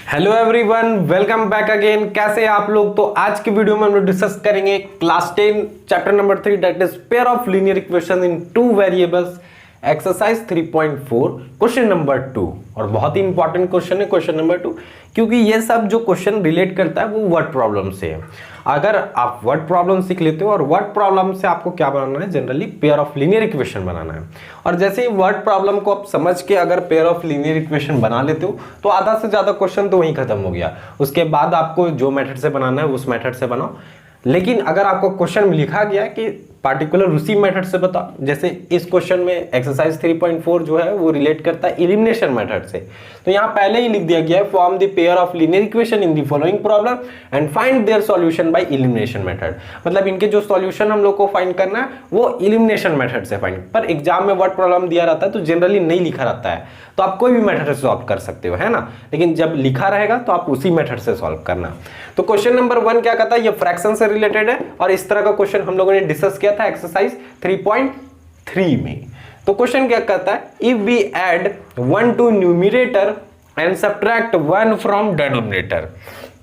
Hello everyone, welcome back again. कैसे हैं आप लोग? तो आज की वीडियो में हम लोग डिस्कस करेंगे class 10 chapter number 3 that is pair of linear equation in two variables exercise 3.4 question number 2। और बहुत ही इंपॉर्टेंट क्वेश्चन है क्वेश्चन नंबर 2, क्योंकि ये सब जो क्वेश्चन रिलेट करता है वो वर्ड प्रॉब्लम से है। अगर आप वर्ड प्रॉब्लम सीख लेते हो और वर्ड प्रॉब्लम से आपको क्या बनाना है, generally pair of linear equation बनाना है। और जैसे ही वर्ड प्रॉब्लम को आप समझ के अगर पेयर ऑफ लीनियर इक्वेशन बना लेते हो तो आधा से ज्यादा क्वेश्चन तो वहीं खत्म हो गया। उसके बाद आपको जो मेथड से बनाना है उस मेथड से बनाओ। लेकिन अगर आपको क्वेश्चन में लिखा गया है कि पार्टिकुलर उसी मेथड से बताओ, जैसे इस क्वेश्चन में एक्सरसाइज 3.4 जो है वो रिलेट करता है एलिमिनेशन मेथड से, तो यहाँ पहले ही लिख दिया गया है form the pair of linear equation in the following problem and find their solution by elimination method. मतलब इनके जो सॉल्यूशन हम लोग को फाइंड करना है वो एलिमिनेशन मेथड से फाइंड। पर एग्जाम में वर्ड प्रॉब्लम दिया रहता है तो जनरली नहीं लिखा रहता है, तो आप कोई भी मेथड से सॉल्व कर सकते हो, है ना। लेकिन जब लिखा रहेगा तो आप उसी मेथड से सॉल्व करना। तो क्वेश्चन नंबर 1 क्या कहता है, ये फ्रैक्शन से रिलेटेड है और इस तरह का क्वेश्चन हम लोगों ने डिस्कस किया था एक्सरसाइज 3.3 में। तो क्वेश्चन क्या कहता है, if we add 1 to numerator and subtract 1 from denominator.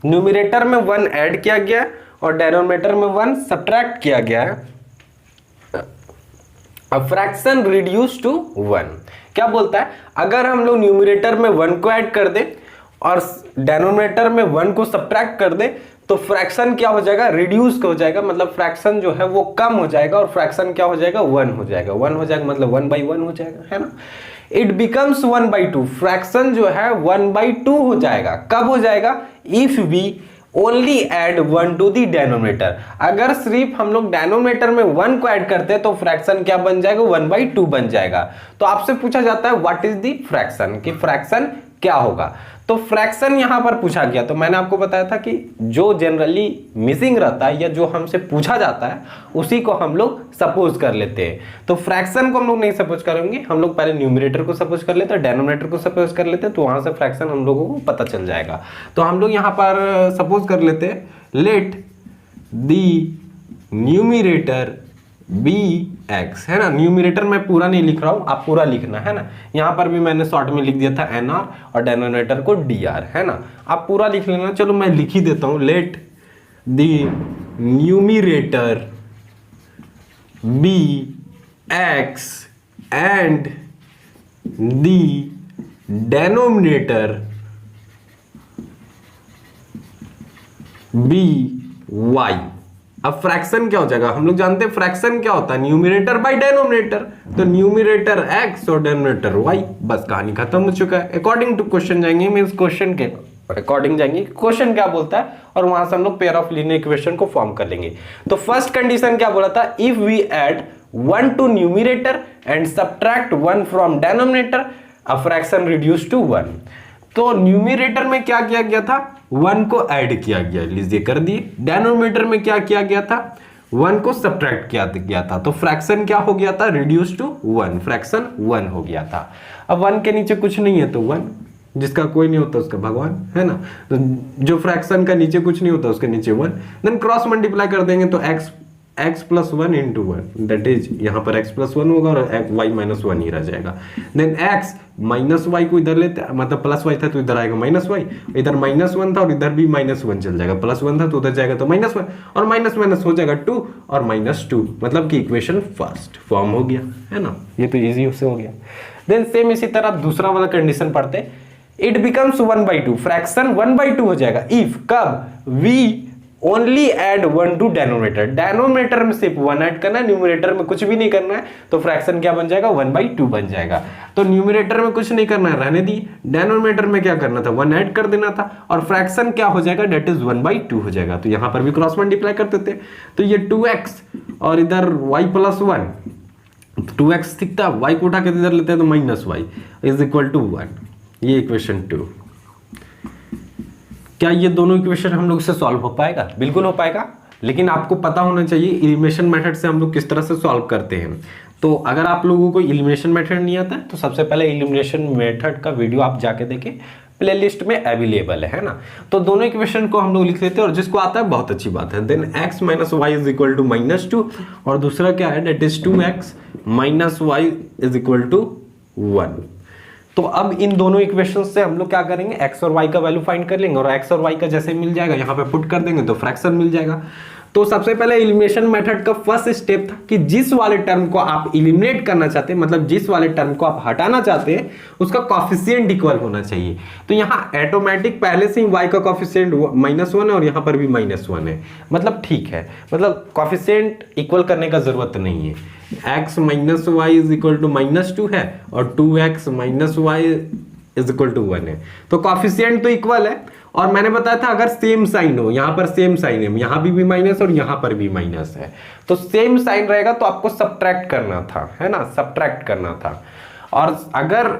Numerator में 1 ऐड किया गया और डिनोमिनेटर में 1 सब्ट्रैक्ट किया गया है। A fraction reduced to 1। क्या बोलता है, अगर हम लोग न्यूमरेटर में 1 को ऐड कर दे और डिनोमिनेटर में 1 को सब्ट्रैक्ट कर दे तो फ्रैक्शन क्या हो जाएगा, रिड्यूस हो जाएगा। मतलब फ्रैक्शन जो है वो कम हो जाएगा और फ्रैक्शन क्या हो जाएगा, 1 हो जाएगा। 1 हो जाएगा मतलब 1/1 हो जाएगा, है ना। It becomes 1/2। फ्रैक्शन जो है 1/2 हो जाएगा। कब हो जाएगा, if we only add 1 to the denominator. अगर सिर्फ हम लोग डेनोमिनेटर में 1 को ऐड करते हैं तो फ्रैक्शन क्या बन जाएगा, 1/2 बन जाएगा। तो आपसे पूछा जाता है व्हाट इज दी फ्रैक्शन, कि फ्रैक्शन क्या होगा। तो फ्रैक्शन यहां पर पूछा गया, तो मैंने आपको बताया था कि जो जनरली मिसिंग रहता है या जो हमसे पूछा जाता है उसी को हम लोग सपोज कर लेते हैं। तो फ्रैक्शन को हम लोग नहीं सपोज करेंगे, हम लोग पहले न्यूमरेटर को सपोज कर लेते हैं, डेनोमिनेटर को सपोज कर लेते हैं, तो वहां से फ्रैक्शन हम लोगों को पता चल जाएगा। तो हम लोग यहां पर सपोज कर लेते हैं, let the numerator be x, है ना। न्यूमरेटर मैं पूरा नहीं लिख रहा हूं, आप पूरा लिखना है ना। यहां पर भी मैंने शॉर्ट में लिख दिया था एनआर और डिनोमिनेटर को डीआर, है ना। आप पूरा लिख लेना। चलो मैं लिख ही देता हूं, let the numerator be X and the denominator be Y. अब फ्रैक्शन क्या हो जाएगा, हम लोग जानते हैं फ्रैक्शन क्या होता है, न्यूमरेटर बाय डिनोमिनेटर। तो न्यूमरेटर x और डिनोमिनेटर y, बस कहानी खत्म हो चुका है। अकॉर्डिंग टू क्वेश्चन जाएंगे, मींस क्वेश्चन के अकॉर्डिंग जाएंगे, क्वेश्चन क्या बोलता है और वहां से हम लोग पेयर ऑफ लीनियर इक्वेशन को फॉर्म कर लेंगे। तो फर्स्ट कंडीशन क्या बोला था, if we add 1 to numerator and subtract 1 from denominator a fraction reduce to 1। तो न्यूमरेटर में क्या किया गया था, 1 को ऐड किया गया, लीजिए कर दिए। डिनोमिनेटर में क्या किया गया था, 1 को सब्ट्रैक्ट किया गया था। तो फ्रैक्शन क्या हो गया था, रिड्यूस टू 1, फ्रैक्शन 1 हो गया था। अब 1 के नीचे कुछ नहीं है तो 1, जिसका कोई नहीं होता उसका भगवान, है ना। तो जो फ्रैक्शन का नीचे कुछ नहीं होता उसके नीचे 1, देन क्रॉस मल्टीप्लाई कर देंगे तो x plus 1 into 1, that is यहाँ पर x प्लस 1 होगा और y माइनस 1 ही रह जाएगा। देन x माइनस वाई को इधर लेते, मतलब प्लस वाई था तो इधर आएगा माइनस वाई, इधर -1 था और इधर भी -1 चल जाएगा, +1 था तो उधर जाएगा तो -1 और माइनस माइनस हो जाएगा 2 और -2, मतलब कि इक्वेशन फर्स्ट फॉर्म हो गया, है ना। ये तो इजी से हो गया। देन सेम इसी तरह दूसरा वाला कंडीशन पढ़ते, इट बिकम्स 1/2, फ्रैक्शन 1/2 हो जाएगा इफ, कब, we only add 1 to denominator. Denominator में सिर्फ 1 ऐड करना है, न्यूमरेटर में कुछ भी नहीं करना है, तो फ्रैक्शन क्या बन जाएगा, 1/2 बन जाएगा। तो न्यूमरेटर में कुछ नहीं करना है, रहने दी। डिनोमिनेटर में क्या करना था, 1 ऐड कर देना था और फ्रैक्शन क्या हो जाएगा, डेट इज 1/2 हो जाएगा। तो यहां पर भी क्रॉस मल्टीप्लाई कर देते, तो ये 2x और इधर y प्लस 1, 2x दिखता, y को उठा के इधर लेते हैं तो -y इज इक्वल टू 1। ये इक्वेशन 2। क्या ये दोनों इक्वेशन हम लोग से सॉल्व हो पाएगा? बिल्कुल हो पाएगा, लेकिन आपको पता होना चाहिए एलिमिनेशन मेथड से हम लोग किस तरह से सॉल्व करते हैं। तो अगर आप लोगों को एलिमिनेशन मेथड नहीं आता है तो सबसे पहले एलिमिनेशन मेथड का वीडियो आप जाके देखें, प्लेलिस्ट में अवेलेबल है ना। तो दोनों इक्वेशन को हम लोग लिख लेते हैं और जिसको आता है बहुत अच्छी बात है। Then x minus Y is equal to -2 और दूसरा क्या है, that is 2x minus Y is equal to 1। तो अब इन दोनों इक्वेशन से हम लोग क्या करेंगे, x और y का वैल्यू फाइंड कर लेंगे और x और y का जैसे मिल जाएगा यहाँ पे पुट कर देंगे तो फ्रैक्शन मिल जाएगा। तो सबसे पहले एलिमिनेशन मेथड का फर्स्ट स्टेप था कि जिस वाले टर्म को आप एलिमिनेट करना चाहते हैं, मतलब जिस वाले टर्म को आप हटाना चाहते हैं, उसका कॉफिशिएंट इक्वल होना चाहिए। तो यहाँ ऑटोमेटिक पहले से ही y का कॉफिशिएंट -1 है और यहाँ पर भी -1 है, मतलब ठीक है, मतलब कॉफिशिएंट इक्वल करने का जरूरत नहीं है। x - y = -2 है और 2x - y = 1 है, तो कॉफिशिएंट तो इक्वल है। और मैंने बताया था अगर सेम साइन हो, यहां पर सेम साइन है, यहां भी माइनस और यहां पर भी माइनस है, तो सेम साइन रहेगा तो आपको सब्ट्रैक्ट करना था, है ना, सब्ट्रैक्ट करना था। और अगर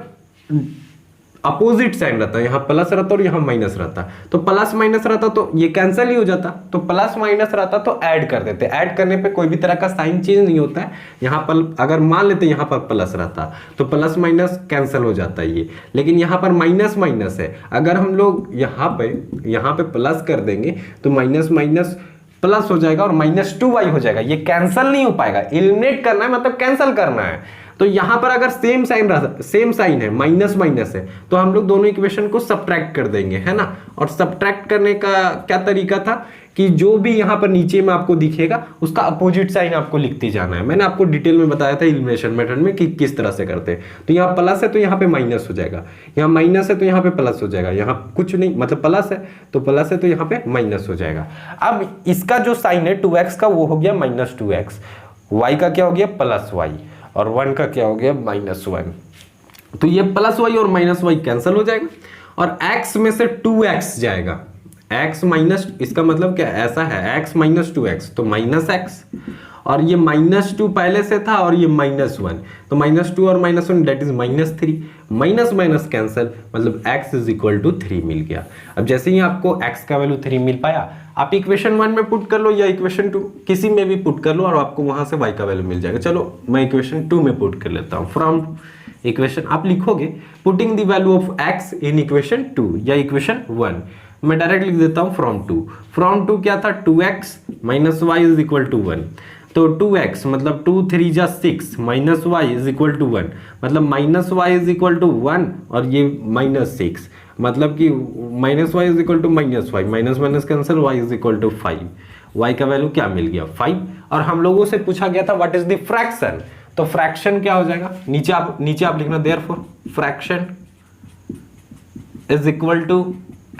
अपोजिट साइन रहता, यहाँ प्लस रहता और यहाँ माइनस रहता, तो प्लस माइनस रहता तो ये कैंसिल ही हो जाता, तो प्लस माइनस रहता तो ऐड कर देते, ऐड करने पे कोई भी तरह का साइन चेंज नहीं होता है। यहाँ पर अगर मान लेते यहाँ पर प्लस रहता तो प्लस माइनस कैंसिल हो जाता है ये, लेकिन यहाँ पर माइनस माइनस है, अगर हम लोग यहाँ पे प्लस कर देंगे तो माइनस माइनस प्लस हो जाएगा और -2y हो जाएगा, ये कैंसिल नहीं हो पाएगा। एलिमिनेट करना है मतलब कैंसिल करना है। तो यहां पर अगर सेम साइन है, माइनस माइनस है, तो हम लोग दोनों इक्वेशन को सब्ट्रैक्ट कर देंगे, है ना। और सब्ट्रैक्ट करने का क्या तरीका था कि जो भी यहां पर नीचे में आपको दिखेगा उसका अपोजिट साइन आपको लिखते जाना है। मैंने आपको डिटेल में बताया था एलिमिनेशन मेथड में कि किस तरह से करते हैं। तो यहाँ प्लस है तो यहाँ पे माइनस हो जाएगा, यहाँ माइनस है तो यहाँ पे प्लस हो जाएगा, यहाँ कुछ नहीं, मतलब प्लस है तो यहाँ पे माइनस हो जाएगा। अब इसका जो साइन है 2x का वो हो गया -2x, y का क्या हो गया +y और 1 का क्या हो गया -1। तो ये +y और -y कैंसिल हो जाएगा और x में से 2x जाएगा, x माइनस, इसका मतलब क्या ऐसा है, x - 2x तो -x, और ये -2 पहले से था और ये -1, तो -2 और -1 that is -3, minus minus cancel, मतलब x = 3 मिल गया। अब जैसे ही आपको x का वैल्यू 3 मिल पाया, आप इक्वेशन 1 में पुट कर लो या इक्वेशन 2 किसी में भी पुट कर लो और आपको वहां से y का वैल्यू मिल जाएगा। चलो मैं इक्वेशन 2 में पुट कर लेता हूं। फ्रॉम इक्वेशन आप लिखोगे putting the value of x in equation 2 या इक्वेशन 1, मैं डायरेक्ट लिख देता हूं फ्रॉम 2 क्या था 2x - y = 1, तो 2x मतलब 2 3 जा 6 -y = 1, मतलब -y = 1 और ये -6, मतलब कि -y = -y, minus minus cancel, y = 5, y का वैल्यू क्या मिल गया 5। और हम लोगों से पूछा गया था व्हाट इज द फ्रैक्शन, तो फ्रैक्शन क्या हो जाएगा, नीचे आप लिखना देयरफॉर फ्रैक्शन =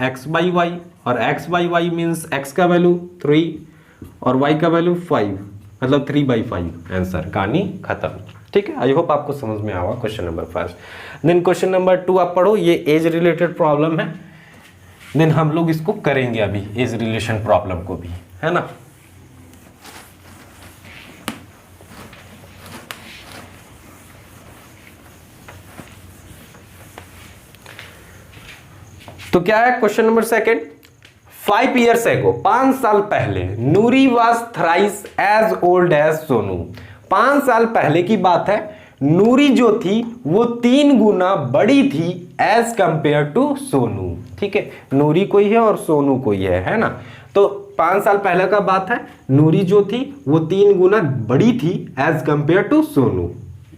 x/y, और x/y मींस x का वैल्यू 3 और y का वैल्यू 5, मतलब 3/5 आंसर, कहानी खत्म। ठीक है, आई होप आपको समझ में आवा question number 1। Then question number 2 आप पढ़ो, ये एज रिलेटेड प्रॉब्लम है, देन हम लोग इसको करेंगे अभी एज रिलेशन प्रॉब्लम को भी, है ना। तो क्या है क्वेश्चन नंबर 2, 5 years ago, 5 साल पहले, Noori was thrice as old as Sonu. 5 साल पहले की बात है, नूरी जो थी वो 3 गुना बड़ी थी एज कंपेयर टू सोनू। ठीक है, नूरी कोई है और सोनू कोई है ना। तो 5 साल पहले का बात है, नूरी जो थी वो 3 गुना बड़ी थी एज कंपेयर टू सोनू।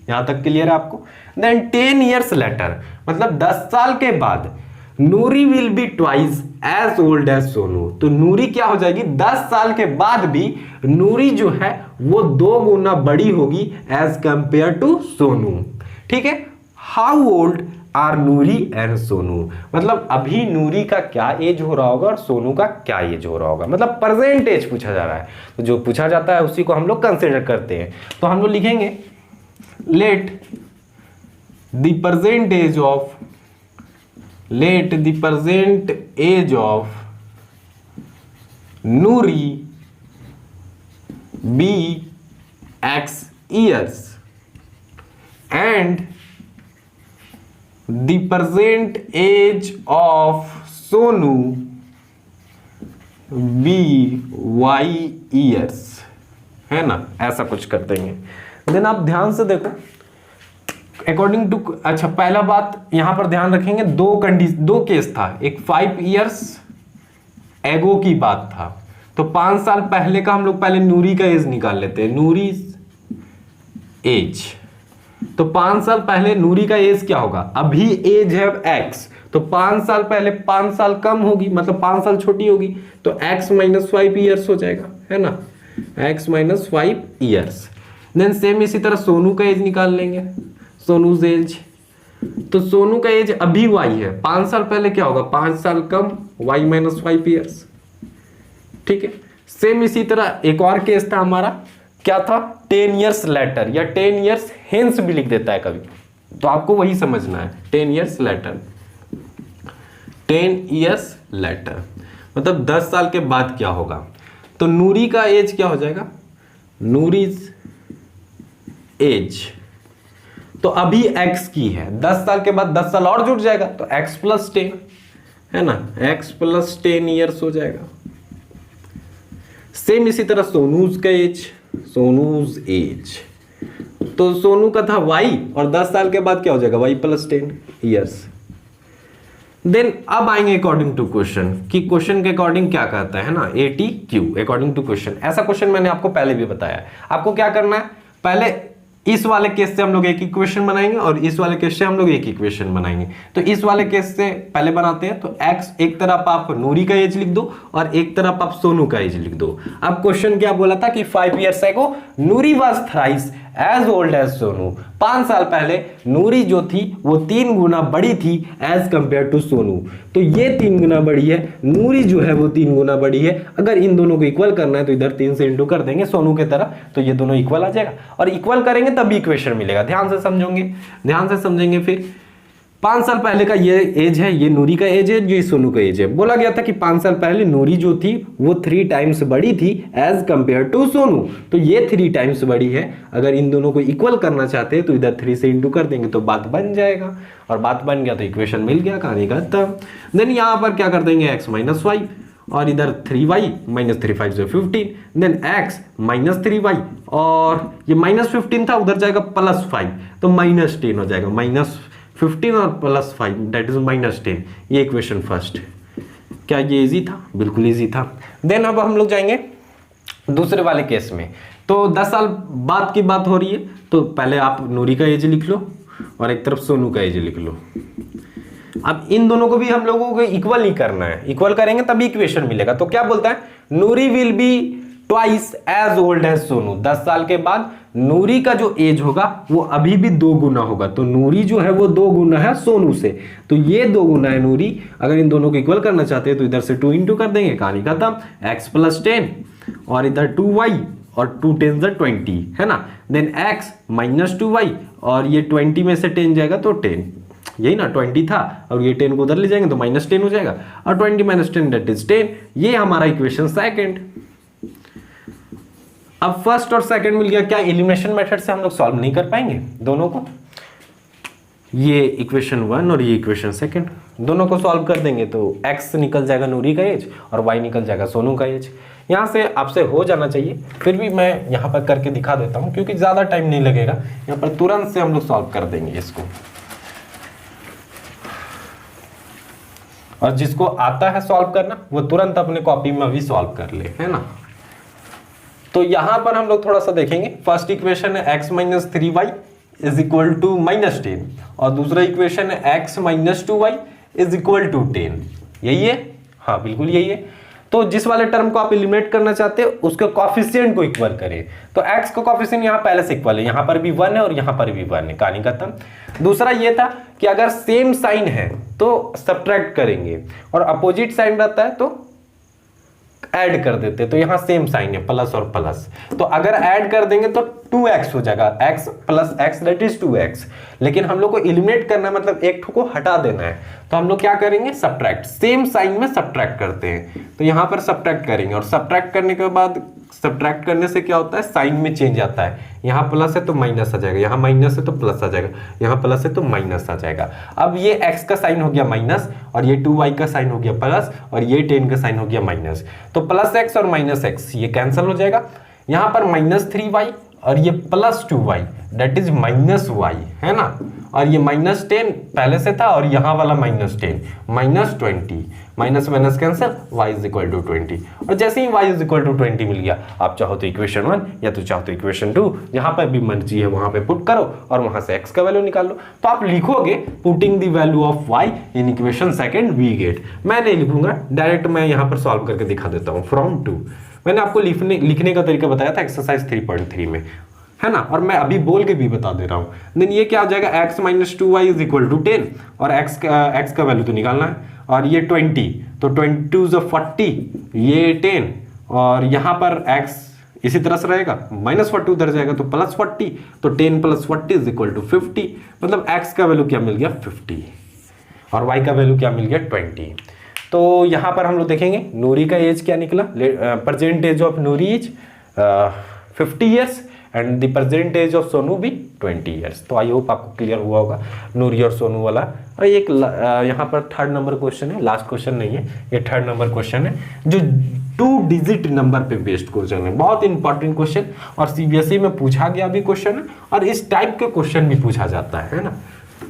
यहां तक क्लियर है आपको। देन 10 years later, मतलब 10 साल के बाद, Noori will be twice as old as Sonu. तो नूरी क्या हो जाएगी, 10 साल के बाद भी नूरी जो है वो 2 गुना बड़ी होगी एज कंपेयर टू सोनू। ठीक है, how old are Noori and Sonu, मतलब अभी नूरी का क्या एज हो रहा होगा और सोनू का क्या एज हो रहा होगा, मतलब प्रेजेंट एज पूछा जा रहा है। तो जो पूछा जाता है उसी को हम लोग कंसिडर करते हैं। तो हम लोग लिखेंगे let the present age of Noori be x years and the present age of Sonu be y years, है ना, ऐसा कुछ कर देंगे। देन आप ध्यान से देखो अकॉर्डिंग टू, अच्छा पहला बात यहां पर ध्यान रखेंगे, दो केस था, एक 5 years एगो की बात था, तो 5 साल पहले का हम लोग पहले नूरी का एज निकाल लेते हैं, नूरी एज, तो 5 साल पहले नूरी का एज क्या होगा, अभी एज है x, तो 5 साल पहले 5 साल कम होगी, मतलब 5 साल छोटी होगी, तो x माइनस 5 ईयर्स हो जाएगा, है ना, x minus 5 years. Then same इसी तरह सोनू का एज निकाल लेंगे, सोनूज एज, तो सोनू का एज अभी y है, 5 साल पहले क्या होगा, 5 साल कम, y माइनस 5 ईयर्स, ठीक है। सेम इसी तरह एक और केस था हमारा, क्या था, 10 ईयर्स लेटर या 10 ईयर्स हेंस भी लिख देता है कभी, तो आपको वही समझना है, 10 ईयर्स लेटर, 10 ईयर्स लेटर मतलब 10 साल के बाद क्या होगा। तो नूरी का एज क्या हो जाएगा, नूरीज एज, तो अभी x की है, 10 साल के बाद 10 साल और जुड़ जाएगा, तो x प्लस 10, है ना, x प्लस 10 ईयर्स हो जाएगा। सेम इसी तरह सोनूज का एज, सोनूज एज, तो सोनू का था y और 10 साल के बाद क्या हो जाएगा, y प्लस 10 ईयर्स। देन अब आएंगे अकॉर्डिंग टू क्वेश्चन, कि क्वेश्चन के अकॉर्डिंग क्या कहता है ना, ATQ अकॉर्डिंग टू क्वेश्चन। ऐसा क्वेश्चन मैंने आपको पहले भी बताया है। आपको क्या करना है, पहले इस वाले केस से हम लोग एक इक्वेशन बनाएंगे और इस वाले केस से हम लोग एक इक्वेशन बनाएंगे। तो इस वाले केस से पहले बनाते हैं, तो x एक तरफ आप नूरी का एज लिख दो और एक तरफ आप सोनू का एज लिख दो। अब क्वेश्चन क्या बोला था कि 5 years ago Noori was thrice as old as Sonu, 5 साल पहले नूरी जो थी वो 3 गुना बड़ी थी एज कंपेयर टू सोनू। तो ये 3 गुना बड़ी है, नूरी जो है वो 3 गुना बड़ी है। अगर इन दोनों को इक्वल करना है तो इधर 3 से इंटू कर देंगे सोनू के तरह, तो ये दोनों इक्वल आ जाएगा और इक्वल करेंगे तभी इक्वेशन मिलेगा। ध्यान से समझोगे, ध्यान से समझेंगे। फिर 5 साल पहले का ये एज है, ये नूरी का एज है, ये सोनू का एज है। बोला गया था कि 5 साल पहले नूरी जो थी वो 3 टाइम्स बड़ी थी एज कंपेयर टू सोनू, तो ये 3 टाइम्स बड़ी है। अगर इन दोनों को इक्वल करना चाहते हैं तो इधर 3 से इंटू कर देंगे तो बात बन जाएगा, और बात बन गया तो इक्वेशन मिल गया, कहानी खत्म। देन यहाँ पर क्या कर देंगे, x माइनस 5 और इधर 3y माइनस 3 5 से 15, देन x माइनस 3y और ये माइनस 15 था, उधर जाएगा प्लस 5 तो माइनस 10 हो जाएगा, माइनस 15 और प्लस 5 दैट इज माइनस 10। ये इक्वेशन फर्स्ट। क्या ये इजी था? बिल्कुल इजी था। देन अब हम लोग जाएंगे दूसरे वाले केस में। तो 10 साल बाद की बात हो रही है, तो पहले आप नूरी का एज लिख लो और एक तरफ सोनू का एज लिख लो। अब इन दोनों को भी हम लोगों को इक्वल नहीं करना है, इक्वल करेंगे तभी इक्वेशन मिलेगा। तो क्या बोलता है, Noori will be twice as old as Sonu. 10 साल के बाद नूरी का जो एज होगा वो अभी भी 2 गुना होगा। तो नूरी जो है वो 2 गुना है सोनू से, तो ये 2 गुना है नूरी। अगर इन दोनों को इक्वल करना चाहते हैं तो इधर से 2 इंटू कर देंगे, कहानी खत्म। x प्लस 10 और इधर 2y और 2 10 20, है ना। देन x माइनस 2y और ये 20 में से 10 जाएगा तो 10, यही ना 20 था और ये 10 को उधर ले जाएंगे तो माइनस 10 हो जाएगा, और 20 माइनस 10 दैट इज 10। ये हमारा इक्वेशन सेकंड। अब फर्स्ट और सेकंड मिल गया। क्या एलिमिनेशन मेथड से हम लोग सॉल्व नहीं कर पाएंगे दोनों को? ये इक्वेशन 1 और ये इक्वेशन सेकंड, दोनों को सॉल्व कर देंगे तो x निकल जाएगा नूरी का एज और y निकल जाएगा सोनू का एज। यहाँ से आपसे हो जाना चाहिए, फिर भी मैं यहाँ पर करके दिखा देता हूँ क्योंकि ज़्यादा टाइम नहीं लगेगा। यहाँ पर तुरंत से हम लोग सॉल्व कर देंगे इसको, और जिसको आता है सॉल्व करना वो तुरंत अपने कॉपी में भी सॉल्व कर ले, है ना। तो यहां पर हम लोग थोड़ा सा देखेंगे। फर्स्ट इक्वेशन है x minus 3y is equal to minus 10 और दूसरा इक्वेशन है x minus 2y is equal to 10। यही है? हाँ बिल्कुल यही है। तो जिस वाले टर्म को आप एलिमिनेट करना चाहते हो उसके कोएफिशिएंट को इक्वल करें। तो x का कोएफिशिएंट यहाँ पहले से इक्वल है, यहाँ पर भी 1 है और यहाँ पर भी 1 है, कहानी खत्म। दूसरा ये था कि अगर सेम साइन है तो सब्ट्रैक्ट करेंगे और अपोजिट साइन रहता है तो ऐड कर देते। तो यहाँ सेम साइन है, प्लस और प्लस, तो अगर ऐड कर देंगे तो 2x हो जाएगा, x plus x that is 2x। लेकिन हम लोग को एलिमिनेट करना है, मतलब एक को हटा देना है, तो हम लोग क्या करेंगे, सब्ट्रैक्ट। सेम साइन में सब्ट्रैक्ट करते हैं, तो यहाँ पर सब्ट्रैक्ट करेंगे और सब्ट्रैक्ट करने के बाद सब्ट्रैक्ट करने से क्या होता है, साइन में चेंज आता है। यहाँ प्लस है तो माइनस आ जाएगा, यहाँ माइनस है तो प्लस आ जाएगा, यहाँ प्लस है तो माइनस आ जाएगा। अब ये x का साइन हो गया माइनस और ये 2y का साइन हो गया प्लस और ये 10 का साइन हो गया माइनस। तो प्लस x और माइनस x ये कैंसिल हो जाएगा। यहाँ पर माइनस 3y और ये plus 2y that is -y, है ना। और ये -10 पहले से था और यहाँ वाला -10, -20, minus minus cancel, y is equal to 20। और जैसे ही y इज इक्वल टू 20 मिल गया, आप चाहो तो इक्वेशन 1 या तो चाहो तो इक्वेशन 2, जहां पर भी मर्जी है वहां पे पुट करो और वहां से x का वैल्यू निकाल लो। तो आप लिखोगे putting the value of y in equation second we get. मैं नहीं लिखूंगा, डायरेक्ट मैं यहाँ पर सॉल्व करके दिखा देता हूँ फ्रॉम 2। मैंने आपको लिखने का तरीका बताया था एक्सरसाइज 3.3 में, है ना। और मैं अभी बोल के भी बता दे रहा हूं। देन ये क्या हो जाएगा, x minus 2y is equal to 10, और x का वैल्यू तो निकालना है, और ये 20, तो 22 40, ये 10, और यहां पर x इसी तरह से रहेगा, -40 उधर जाएगा तो +40, तो 10 + 40 इज इक्वल टू 50। मतलब x का वैल्यू क्या मिल गया, 50, और y का वैल्यू क्या मिल गया, 20। तो यहां पर हम लोग देखेंगे नूरी का एज क्या निकला, present age of Noori is 50 years and the present age of Sonu भी 20 ईयर्स। तो आई होप आपको क्लियर हुआ होगा नूरी और सोनू वाला। और एक यहाँ पर 3rd नंबर क्वेश्चन है, लास्ट क्वेश्चन नहीं है, ये 3rd नंबर क्वेश्चन है जो 2 डिजिट नंबर पे बेस्ड क्वेश्चन है। बहुत इंपॉर्टेंट क्वेश्चन, और सीबीएसई में पूछा गया भी क्वेश्चन है, और इस टाइप के क्वेश्चन भी पूछा जाता है ना,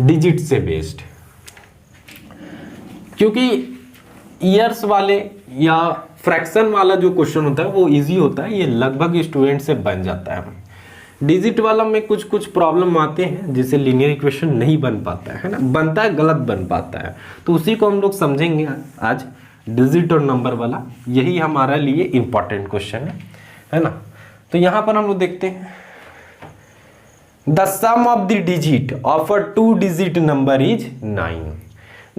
डिजिट से बेस्ड। क्योंकि ईयर्स वाले या फ्रैक्शन वाला जो क्वेश्चन होता है वो इजी होता है, ये लगभग स्टूडेंट से बन जाता है। डिजिट वाला में कुछ कुछ प्रॉब्लम आते हैं जिससे लीनियर इक्वेशन नहीं बन पाता है ना, बनता है गलत बन पाता है। तो उसी को हम लोग समझेंगे आज, डिजिट और नंबर वाला, यही हमारा लिए इंपॉर्टेंट क्वेश्चन है ना। तो यहां पर हम लोग देखते हैं, the sum of the digit of a 2 digit number is 9।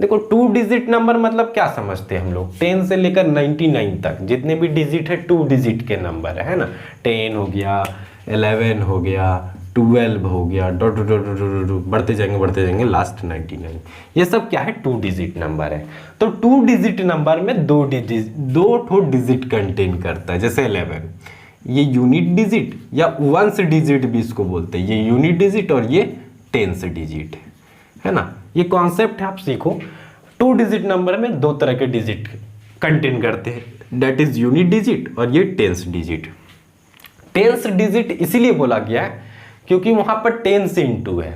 देखो 2 डिजिट नंबर मतलब क्या समझते हैं हम लोग, 10 से लेकर 99 तक जितने भी डिजिट है 2 डिजिट के नंबर है ना। 10 हो गया, 11 हो गया, 12 हो गया, डॉट डॉट डॉट डॉट बढ़ते जाएंगे लास्ट 99। ये सब क्या है, 2 डिजिट नंबर है। तो 2 डिजिट नंबर में 2 डिजिट कंटेन करता है। जैसे 11, ये यूनिट डिजिट या 1 डिजिट भी इसको बोलते हैं, ये यूनिट डिजिट और ये 10 डिजिट है ना। ये कॉन्सेप्ट है, आप सीखो। 2 डिजिट नंबर में 2 तरह के डिजिट कंटेन करते हैं, दैट इज यूनिट डिजिट और ये 10 डिजिट। 10 डिजिट इसीलिए बोला गया है क्योंकि वहां पर 10 से इंटू है।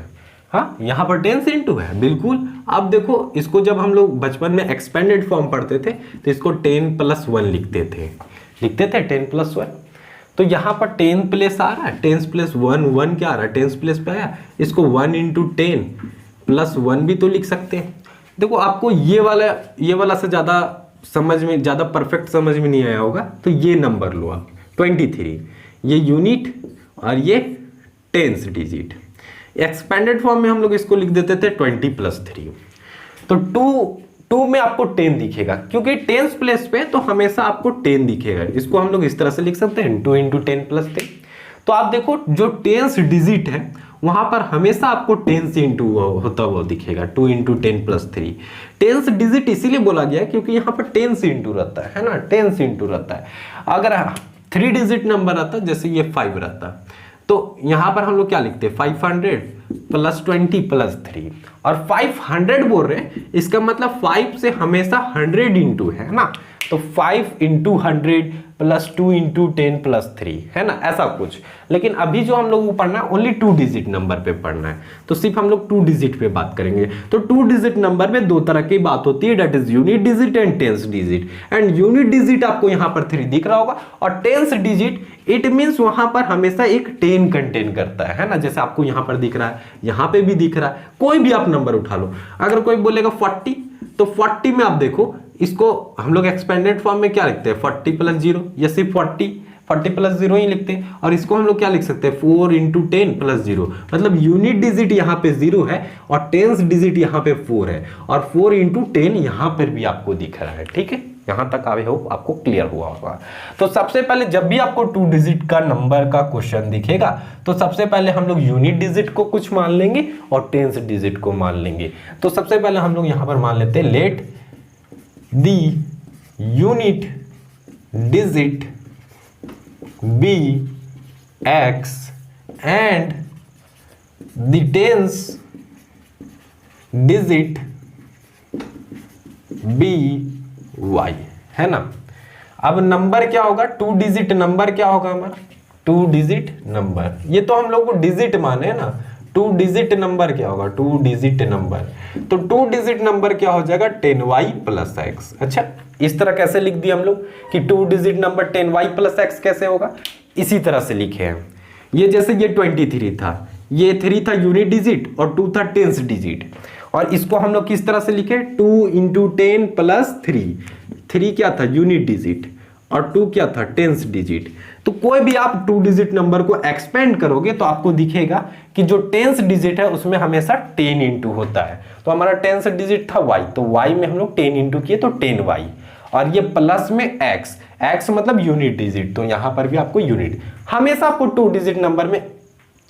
हाँ, यहां पर 10 से इंटू है, बिल्कुल। अब देखो इसको जब हम लोग बचपन में एक्सपेंडेड फॉर्म पढ़ते थे तो इसको 10 + 1 लिखते थे 10 + 1। तो यहां पर 10 प्लेस आ रहा है, 10 + 1, 1 क्या आ रहा है, 10 प्लेस पे आया, इसको 1 × 10 + 1 भी तो लिख सकते हैं। देखो आपको ये वाला से ज्यादा समझ में, ज्यादा परफेक्ट समझ में नहीं आया होगा, तो ये नंबर लो आप 23, ये यूनिट और ये 10 डिजिट। एक्सपेंडेड फॉर्म में हम लोग इसको लिख देते थे 20 + 3। तो 2 में आपको 10 दिखेगा क्योंकि 10 प्लेस पे तो हमेशा आपको 10 दिखेगा। इसको हम लोग इस तरह से लिख सकते हैं 2 × 10 + 3। तो आप देखो जो 10 डिजिट है वहां पर हमेशा आपको 10 से इंटू होता हुआ दिखेगा, 2 × 10 + 3। 10 डिजिट इसीलिए बोला गया क्योंकि यहाँ पर 10 से इंटू रहता है ना, 10 से इंटू रहता है। अगर 3 डिजिट नंबर आता जैसे ये 5 रहता, तो यहां पर हम लोग क्या लिखते हैं 500 + 20 + 3, और 500 बोल रहे हैं, इसका मतलब 5 से हमेशा 100 इंटू है ना। तो 5 × 100 + 2 × 10 + 3 है ना, ऐसा कुछ। लेकिन अभी जो हम लोग को पढ़ना है ओनली 2 डिजिट नंबर पे पढ़ना है, तो सिर्फ हम लोग 2 डिजिट पे बात करेंगे। तो 2 डिजिट नंबर में 2 तरह की बात होती है, that is unit digit and 10 digit. And unit digit आपको यहाँ पर 3 दिख रहा होगा, और 10 डिजिट इट मीन्स वहां पर हमेशा एक 10 कंटेन करता है ना। जैसे आपको यहाँ पर दिख रहा है, यहाँ पे भी दिख रहा है, कोई भी आप नंबर उठा लो। अगर कोई बोलेगा 40, तो 40 में आप देखो इसको हम लोग एक्सपेंडेड फॉर्म में क्या लिखते हैं 40 + 0, या सिर्फ 40 + 0 ही लिखते हैं। और इसको हम लोग क्या लिख सकते हैं 4 × 10 + 0, मतलब यूनिट डिजिट यहाँ पे 0 है और 10 डिजिट यहाँ पे 4 है, और 4 × 10 यहाँ पर भी आपको दिख रहा है। ठीक है, यहां तक आई होप आपको क्लियर हुआ होगा। तो सबसे पहले जब भी आपको 2 डिजिट का नंबर का क्वेश्चन दिखेगा तो सबसे पहले हम लोग यूनिट डिजिट को कुछ मान लेंगे और 10 डिजिट को मान लेंगे। तो सबसे पहले हम लोग यहां पर मान लेते हैं let the unit digit be x and the 10 digit be y, है ना। अब नंबर क्या होगा, 2 डिजिट नंबर क्या होगा हमारा, 2 डिजिट नंबर, ये तो हम लोग को डिजिट माने है ना, 2 डिजिट नंबर क्या होगा, 2 डिजिट नंबर, तो 2 डिजिट नंबर क्या हो जाएगा 10y प्लस एक्स। अच्छा, इस तरह कैसे लिख दिया हम लोग कि 2 digit number 10y plus x कैसे होगा, इसी तरह से लिखे हैं। ये जैसे ये 23 था, ये 3 था यूनिट डिजिट और 2 था टेंस डिजिट, और इसको हम लोग किस तरह से लिखे 2 इंटू 10 प्लस 3 क्या था यूनिट डिजिट और 2 क्या था टेंस डिजिट। तो कोई भी आप 2 डिजिट नंबर को एक्सपेंड करोगे तो आपको दिखेगा कि जो टेंस डिजिट है उसमें हमेशा 10 इंटू होता है। तो हमारा टेंस डिजिट था y, तो y में हम लोग 10 इंटू किए तो 10y, और ये प्लस में x मतलब यूनिट डिजिट, तो यहां पर भी आपको यूनिट, हमेशा आपको 2 डिजिट नंबर में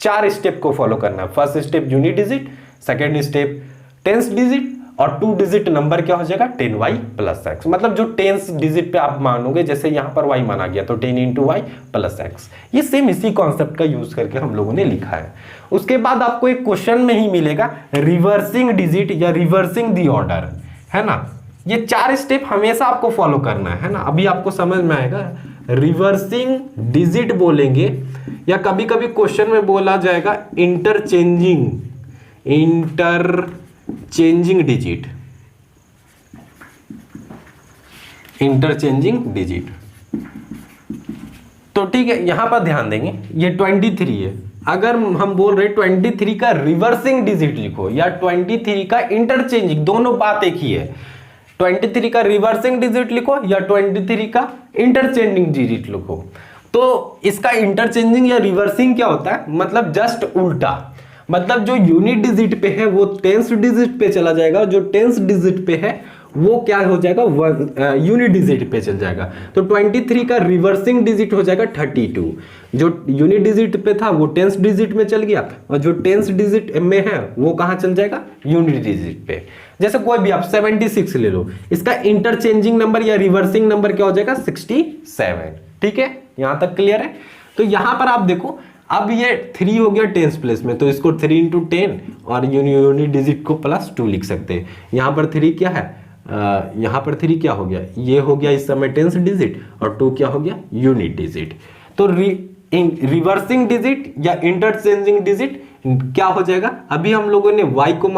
4 स्टेप को फॉलो करना है। First step unit digit, second step tens digit, और 2 डिजिट नंबर क्या हो जाएगा 10y प्लस एक्स। मतलब जो टेंस डिजिट पे आप मानोगे, जैसे यहां पर y माना गया तो 10 इंटू वाई प्लस एक्स, ये सेम इसी कॉन्सेप्ट का यूज करके हम लोगों ने लिखा है। उसके बाद आपको एक क्वेश्चन में ही मिलेगा रिवर्सिंग डिजिट या रिवर्सिंग दी ऑर्डर, है ना। ये 4 स्टेप हमेशा आपको फॉलो करना है ना। अभी आपको समझ में आएगा, रिवर्सिंग डिजिट बोलेंगे या कभी कभी क्वेश्चन में बोला जाएगा इंटरचेंजिंग डिजिट, इंटरचेंजिंग डिजिट। तो ठीक है, यहां पर ध्यान देंगे, ये 23 है, अगर हम बोल रहे 23 का रिवर्सिंग डिजिट लिखो या 23 का इंटरचेंजिंग, दोनों बात एक ही है। 23 का रिवर्सिंग डिजिट लिखो या 23 का इंटरचेंजिंग डिजिट लिखो, तो इसका इंटरचेंजिंग या रिवर्सिंग क्या होता है, मतलब जस्ट उल्टा, मतलब जो यूनिट डिजिट पे है वो टेंस डिजिट पे चला जाएगा, जो टेंस डिजिट पे है वो क्या हो जाएगा यूनिट डिजिट पे चल जाएगा। तो 23 का रिवर्सिंग डिजिट हो जाएगा 32, जो यूनिट डिजिट पे था वो टेंस डिजिट में चल गया, और जो टेंस डिजिट में है वो कहां चल जाएगा यूनिट डिजिट पे। जैसे कोई भी आप 76 ले लो, इसका इंटरचेंजिंग नंबर या रिवर्सिंग नंबर क्या हो जाएगा 67। ठीक है, यहां तक क्लियर है। तो यहां पर आप देखो, अब ये 3 हो गया टेंस प्लेस में, तो इसको 3 इंटू 10 और यूनिट डिजिट को +2 लिख सकते हैं। यहां पर 3 क्या है, यहां पर 3 क्या हो गया, ये हो गया इस समय टेंस डिजिट, और 2 क्या हो गया यूनिट डिजिट। तो रिवर्सिंग डिजिट या इंटरचेंजिंग डिजिट क्या हो जाएगा, अभी हम लोगों ने y को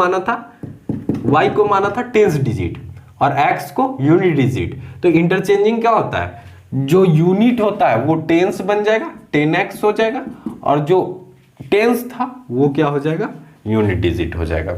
माना था टेंस डिजिट और x को यूनिट डिजिट। तो इंटरचेंजिंग क्या होता है, जो यूनिट होता है वो टेंस बन जाएगा, 10x हो जाएगा, और जो टेंस था वो क्या हो जाएगा यूनिट डिजिट हो जाएगा।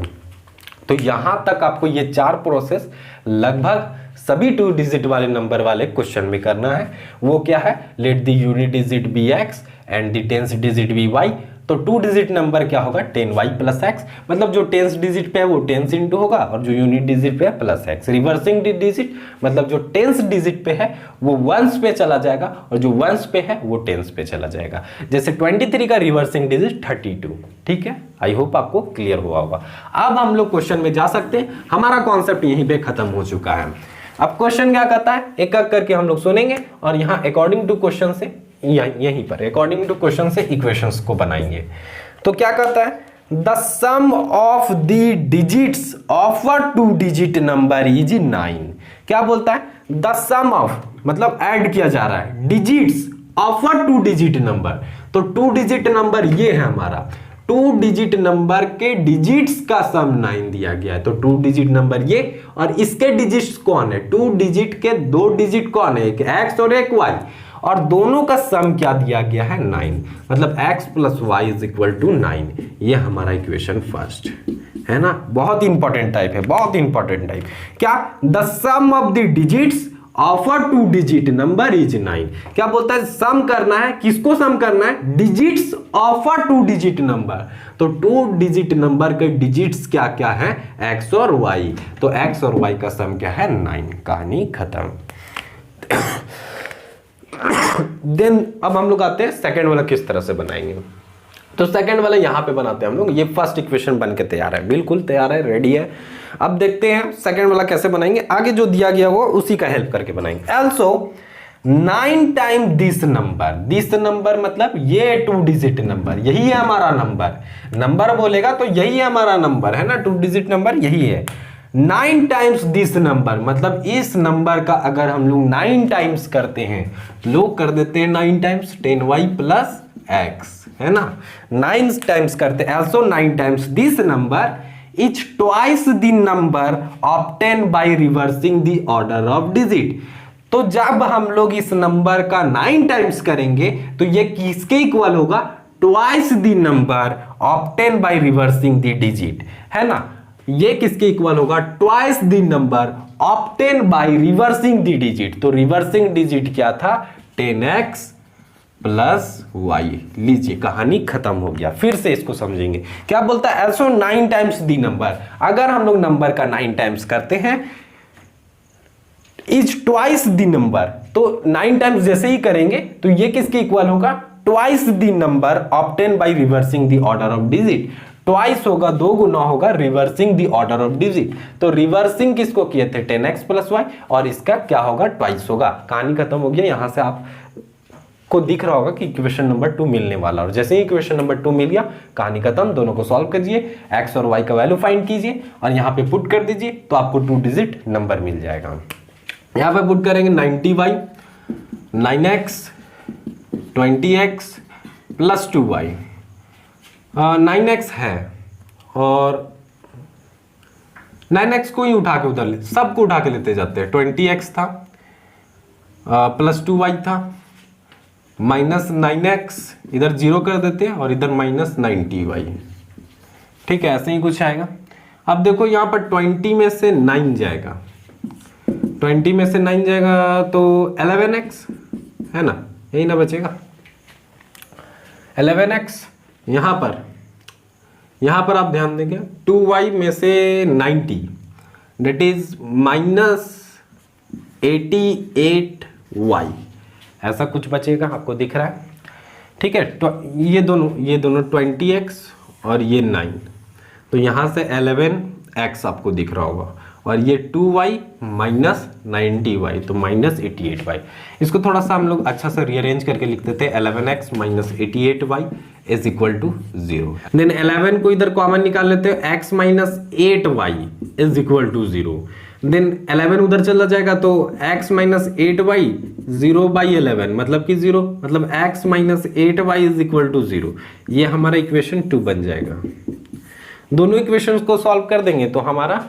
तो यहां तक आपको ये 4 प्रोसेस लगभग सभी 2 डिजिट वाले नंबर वाले क्वेश्चन में करना है। वो क्या है, let the unit digit be x and the tens digit be y। तो 2 डिजिट नंबर क्या होगा 10y प्लस एक्स, मतलब जो टेंस डिजिट पे है वो टेंस इंटू होगा और जो यूनिट डिजिट पे है प्लस एक्स। रिवर्सिंग डिजिट मतलब जो टेंस डिजिट पे है वो वंस पे चला जाएगा और जो वंस पे है वो टेंस पे चला जाएगा। जैसे 23 का रिवर्सिंग डिजिट 32। ठीक है, आई होप आपको क्लियर हुआ होगा। अब हम लोग क्वेश्चन में जा सकते हैं, हमारा कॉन्सेप्ट यहीं पे खत्म हो चुका है। अब क्वेश्चन क्या कहता है, एक एक करके हम लोग सुनेंगे और यहाँ अकॉर्डिंग टू क्वेश्चन से यहीं पर अकॉर्डिंग टू क्वेश्चन से इक्वेशंस को बनाएंगे। तो क्या कहता है, the sum of the digits of a 2 digit number is 9। क्या बोलता है, द सम ऑफ मतलब ऐड किया जा रहा है digits of a 2 digit number. तो 2 डिजिट नंबर ये है हमारा, 2 डिजिट नंबर के डिजिट्स का सम 9 दिया गया है। तो 2 डिजिट नंबर ये और इसके डिजिट्स कौन है, 2 डिजिट के 2 डिजिट कौन है, एक x और एक y, और दोनों का सम क्या दिया गया है 9, मतलब x plus y is equal to 9। ये हमारा इक्वेशन फर्स्ट है ना, बहुत इंपॉर्टेंट टाइप है, बहुत इंपॉर्टेंट टाइप। क्या, the sum of the digits of a 2 digit number is 9। क्या बोलता है, सम करना है, किसको सम करना है, digits of a 2 digit number. तो 2 डिजिट नंबर के डिजिट्स क्या क्या है, x और y। तो x और y का सम क्या है 9। कहानी खत्म। देन अब हम लोग आते हैं सेकंड वाला किस तरह से बनाएंगे। तो सेकंड वाला यहां पे बनाते हैं हम लोग। ये फर्स्ट इक्वेशन बन के तैयार है, बिल्कुल तैयार है, रेडी है। अब देखते हैं सेकंड वाला कैसे बनाएंगे, आगे जो दिया गया हो उसी का हेल्प करके बनाएंगे। ऑल्सो 9 टाइम दिस नंबर मतलब ये 2 डिजिट नंबर, यही है हमारा नंबर। नंबर बोलेगा तो यही है हमारा नंबर, है ना, 2 डिजिट नंबर यही है। 9 टाइम्स दिस नंबर मतलब इस नंबर का अगर हम लोग 9 टाइम्स करते हैं, लोग कर देते हैं 9 टाइम्स 10y प्लस एक्स, है ना। 9 टाइम्स करते, also 9 times this number is twice the number obtain by reversing the order of digit. तो जब हम लोग इस नंबर का 9 टाइम्स करेंगे तो ये किसके इक्वल होगा, twice the number obtain by reversing the digit, है ना। ये किसके इक्वल होगा, twice the number obtain by reversing the digit. तो रिवर्सिंग डिजिट क्या था, 10x प्लस वाई। लीजिए कहानी खत्म हो गया। फिर से इसको समझेंगे, क्या बोलता है, also 9 टाइम्स दी नंबर। अगर हम लोग नंबर का 9 टाइम्स करते हैं, इज ट्वाइस दी नंबर, तो 9 टाइम्स जैसे ही करेंगे तो ये किसके इक्वल होगा, twice the number obtain by reversing the order of digit. Twice होगा, 2 गुना होगा reversing the order of digit. तो रिवर्सिंग किसको किए थे, 10x प्लस वाई, और इसका क्या होगा, ट्वाइस होगा। कहानी खत्म हो गया। यहां से आप को दिख रहा होगा कि इक्वेशन नंबर 2 मिलने वाला, और जैसे ही इक्वेशन नंबर 2 मिल गया, कहानी खत्म। दोनों को सॉल्व कीजिए, x और y का वैल्यू फाइंड कीजिए और यहाँ पे पुट कर दीजिए, तो आपको 2 डिजिट नंबर मिल जाएगा। यहाँ पे पुट करेंगे 90y, 9x, 20x plus 2y। 9x है और 9x को ही उठा के उधर ले, सबको उठा के लेते जाते हैं। 20x था प्लस 2y था, माइनस 9x इधर 0 कर देते हैं और इधर माइनस 90y। ठीक है, ऐसे ही कुछ आएगा। अब देखो यहाँ पर 20 में से 9 जाएगा, 20 में से 9 जाएगा तो 11x, है ना, यही ना बचेगा 11x। यहाँ पर आप ध्यान देंगे 2y में से 90 डेट इज माइनस 88y, ऐसा कुछ बचेगा, आपको दिख रहा है। ठीक है, तो ये दोनों 20x और ये 9, तो यहाँ से 11x आपको दिख रहा होगा, और ये 2y माइनस 90y, तो माइनस 88y। इसको थोड़ा सा हम लोग अच्छा से रीअरेंज करके लिख देते हैं, 11x minus 88y is equal to 0। Then 11 को इधर कॉमन निकाल लेते हैं, x minus 8y is equal to 0। Then 11 उधर चला जाएगा तो x माइनस 8y 0/11 मतलब कि 0, मतलब x minus 8y is equal to 0। ये हमारा इक्वेशन 2 बन जाएगा। दोनों इक्वेशंस को सॉल्व कर देंगे तो हमारा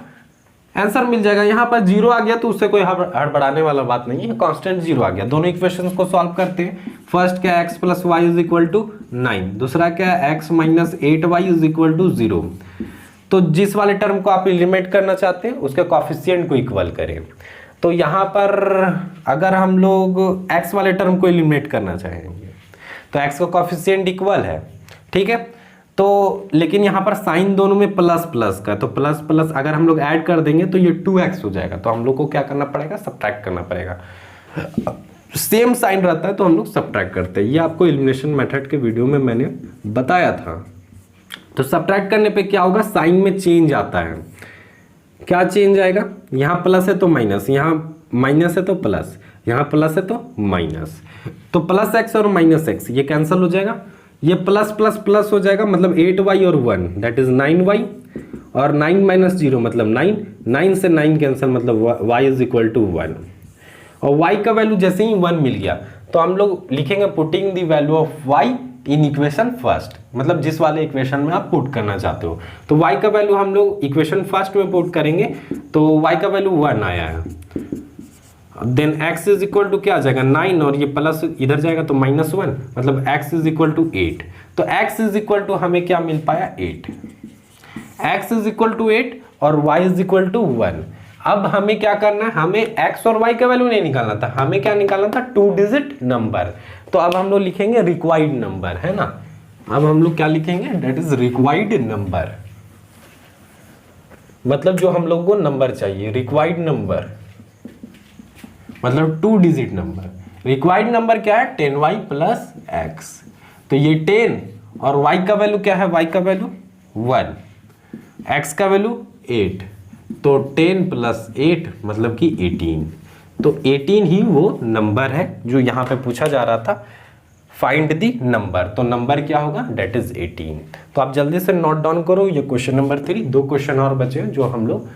आंसर मिल जाएगा। यहाँ पर 0 आ गया तो उससे कोई हड़बड़ाने वाला बात नहीं है, कांस्टेंट 0 आ गया। दोनों इक्वेशंस को सॉल्व करते हैं। फर्स्ट क्या है, x plus y is equal to 9, दूसरा क्या है, x minus 8y is equal to 0। तो जिस वाले टर्म को आप एलिमिनेट करना चाहते हैं उसके कोएफिशिएंट को इक्वल करें। तो यहाँ पर अगर हम लोग x वाले टर्म को एलिमिनेट करना चाहेंगे तो x का कोएफिशिएंट इक्वल है, ठीक है। तो लेकिन यहाँ पर साइन दोनों में प्लस प्लस का, तो प्लस प्लस अगर हम लोग ऐड कर देंगे तो ये 2x हो जाएगा, तो हम लोग को क्या करना पड़ेगा, सब्ट्रैक्ट करना पड़ेगा। सेम साइन रहता है तो हम लोग सब्ट्रैक्ट करते हैं। ये आपको एलिमिनेशन मेथड के वीडियो में मैंने बताया था। तो सब्ट्रैक्ट करने पे क्या होगा, साइन में चेंज आता है। क्या चेंज आएगा, यहाँ प्लस है तो माइनस, यहाँ माइनस है तो प्लस, यहाँ प्लस है तो माइनस। तो प्लस एक्स और माइनस एक्स ये कैंसिल हो जाएगा, ये प्लस प्लस प्लस हो जाएगा, मतलब 8y और 1 दैट इज 9y, और 9 माइनस 0 मतलब 9, 9 से 9 कैंसिल मतलब y इज इक्वल टू 1। और y का वैल्यू जैसे ही 1 मिल गया तो हम लोग लिखेंगे putting the value of y in equation first, मतलब जिस वाले इक्वेशन में आप पुट करना चाहते हो। तो y का वैल्यू हम लोग इक्वेशन फर्स्ट में पुट करेंगे, तो y का वैल्यू 1 आया है। Then x is equal to क्या आ जाएगा 9, और ये प्लस इधर जाएगा तो माइनस 1, मतलब x इज इक्वल टू 8। तो x इज इक्वल टू हमें क्या मिल पाया 8, x इज इक्वल टू 8 और y इज इक्वल टू 1। अब हमें क्या करना है, हमें x और y का वैल्यू नहीं निकालना था, हमें क्या निकालना था 2 डिजिट नंबर। तो अब हम लोग लिखेंगे रिक्वायर्ड नंबर, है ना। अब हम लोग क्या लिखेंगे, दैट इज रिक्वायर्ड नंबर, मतलब जो हम लोग को नंबर चाहिए, रिक्वायर्ड नंबर मतलब 2 डिजिट नंबर। रिक्वायर्ड नंबर क्या है 10y प्लस x, तो ये 10 और y का वैल्यू क्या है, y का वैल्यू 1, x का वैल्यू 8, तो 10 प्लस 8 मतलब कि 18। तो 18 ही वो नंबर है जो यहाँ पे पूछा जा रहा था, फाइंड दी नंबर। तो नंबर क्या होगा, डेट इज 18। तो आप जल्दी से नोट डाउन करो, ये क्वेश्चन नंबर 3। 2 क्वेश्चन और बचे हैं जो हम लोग,